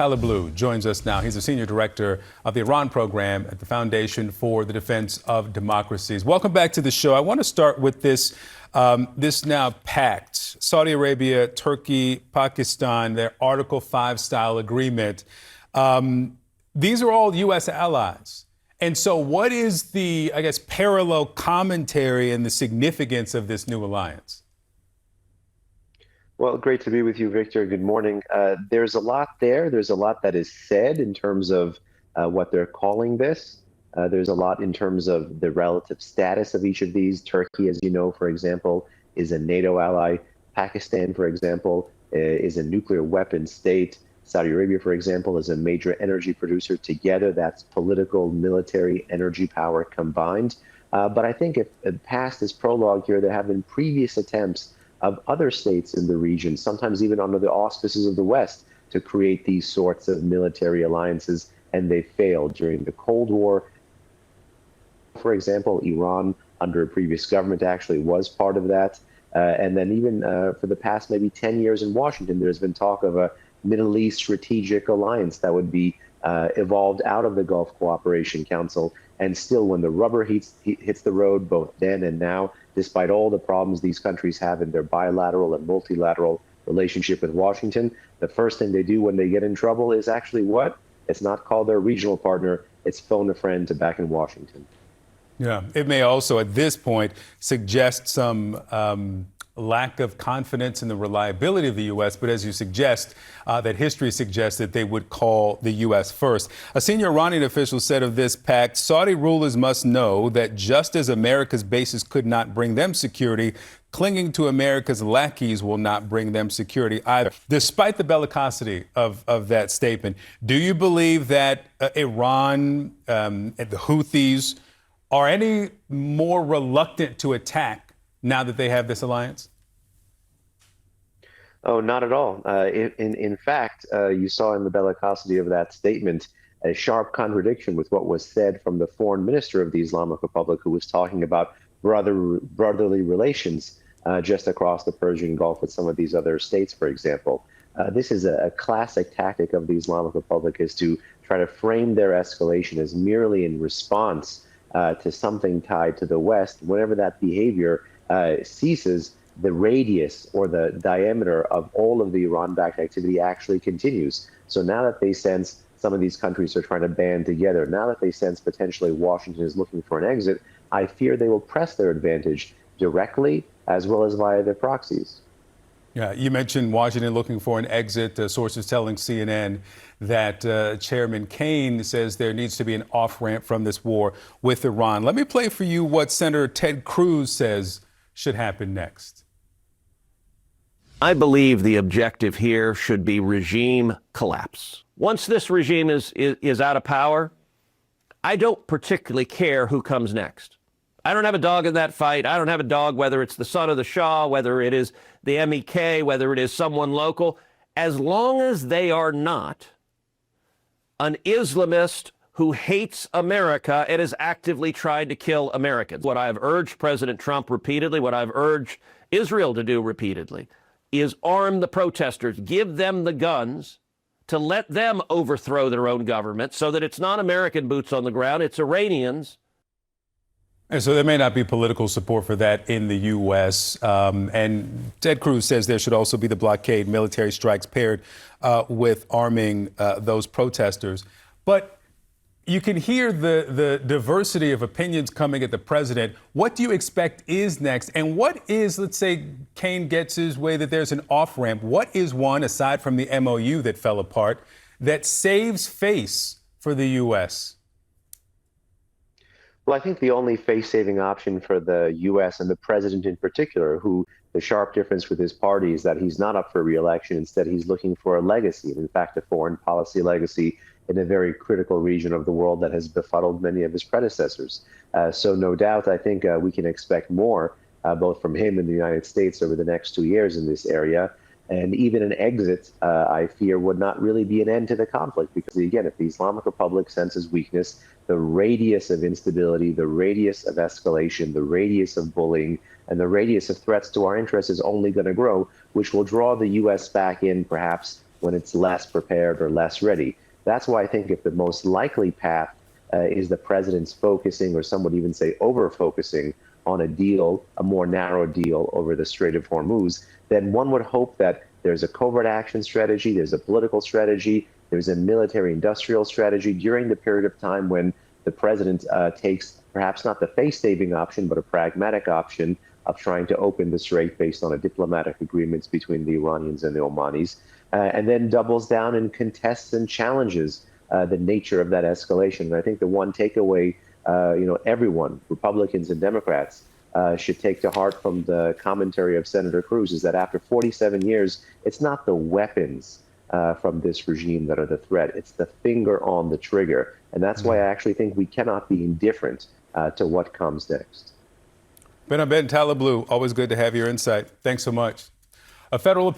Taleblu joins us now. He's a senior director of the Iran program at the Foundation for the Defense of Democracies. Welcome back to the show. I want to start with this now pact. Saudi Arabia, Turkey, Pakistan, their Article 5 style agreement. These are all U.S. allies. And so what is the, parallel commentary and the significance of this new alliance? Well, great to be with you, Victor. Good morning. There's a lot there. There's a lot that is said in terms of what they're calling this. There's a lot in terms of the relative status of each of these. Turkey, as you know, for example, is a NATO ally. Pakistan, for example, is a nuclear weapons state. Saudi Arabia, for example, is a major energy producer. Together, that's political, military, energy power combined. But I think if past this prologue here, there have been previous attempts of other states in the region, sometimes even under the auspices of the West, to create these sorts of military alliances, and they failed during the Cold War. For example, Iran, under a previous government, actually was part of that. And then even for the past maybe 10 years in Washington, there's been talk of a Middle East strategic alliance that would be evolved out of the Gulf Cooperation Council. And still, when the rubber hits the road, both then and now, despite all the problems these countries have in their bilateral and multilateral relationship with Washington, the first thing they do when they get in trouble is actually what? It's not call their regional partner, it's phone a friend to back in Washington. Yeah, it may also at this point suggest some lack of confidence in the reliability of the U.S., but as you suggest, that history suggests that they would call the U.S. first. A senior Iranian official said of this pact, Saudi rulers must know that just as America's bases could not bring them security, clinging to America's lackeys will not bring them security either. Despite the bellicosity of that statement, do you believe that Iran and the Houthis are any more reluctant to attack now that they have this alliance? Oh, not at all. In fact, you saw in the bellicosity of that statement a sharp contradiction with what was said from the foreign minister of the Islamic Republic, who was talking about brotherly relations just across the Persian Gulf with some of these other states, for example. This is a classic tactic of the Islamic Republic, is to try to frame their escalation as merely in response to something tied to the West. Whenever that behavior ceases, the radius or the diameter of all of the Iran-backed activity actually continues. So now that they sense some of these countries are trying to band together, now that they sense potentially Washington is looking for an exit, I fear they will press their advantage directly as well as via their proxies. Yeah, you mentioned Washington looking for an exit. Sources telling CNN that Chairman Kaine says there needs to be an off-ramp from this war with Iran. Let me play for you what Senator Ted Cruz says should happen next. I believe the objective here should be regime collapse. Once this regime is out of power, I don't particularly care who comes next. I don't have a dog in that fight. I don't have a dog whether it's the son of the Shah, whether it is the MEK, whether it is someone local. As long as they are not an Islamist who hates America and is actively trying to kill Americans. What I've urged President Trump repeatedly, what I've urged Israel to do repeatedly, is arm the protesters, give them the guns to let them overthrow their own government so that it's not American boots on the ground, it's Iranians. And so there may not be political support for that in the U.S. And Ted Cruz says there should also be the blockade, military strikes paired with arming those protesters. But you can hear the diversity of opinions coming at the president. What do you expect is next? And what is, let's say, Kaine gets his way, that there's an off-ramp. What is one, aside from the MOU that fell apart, that saves face for the U.S.? Well, I think the only face-saving option for the U.S. and the president in particular, who the sharp difference with his party is that he's not up for re-election. Instead, he's looking for a legacy, and in fact, a foreign policy legacy in a very critical region of the world that has befuddled many of his predecessors. So no doubt, I think we can expect more, both from him and the United States over the next 2 years in this area. And even an exit, I fear, would not really be an end to the conflict, because, again, if the Islamic Republic senses weakness, the radius of instability, the radius of escalation, the radius of bullying, and the radius of threats to our interests is only going to grow, which will draw the U.S. back in, perhaps when it's less prepared or less ready. That's why I think if the most likely path is the president's focusing, or some would even say over-focusing, on a deal, a more narrow deal over the Strait of Hormuz, then one would hope that there's a covert action strategy, there's a political strategy, there's a military-industrial strategy during the period of time when the president takes perhaps not the face-saving option, but a pragmatic option of trying to open the strait based on a diplomatic agreements between the Iranians and the Omanis, and then doubles down and contests and challenges the nature of that escalation. And I think the one takeaway, everyone, Republicans and Democrats, should take to heart from the commentary of Senator Cruz is that after 47 years, it's not the weapons from this regime that are the threat. It's the finger on the trigger. And that's why I actually think we cannot be indifferent to what comes next. Behnam Ben Taleblu, always good to have your insight. Thanks so much. A federal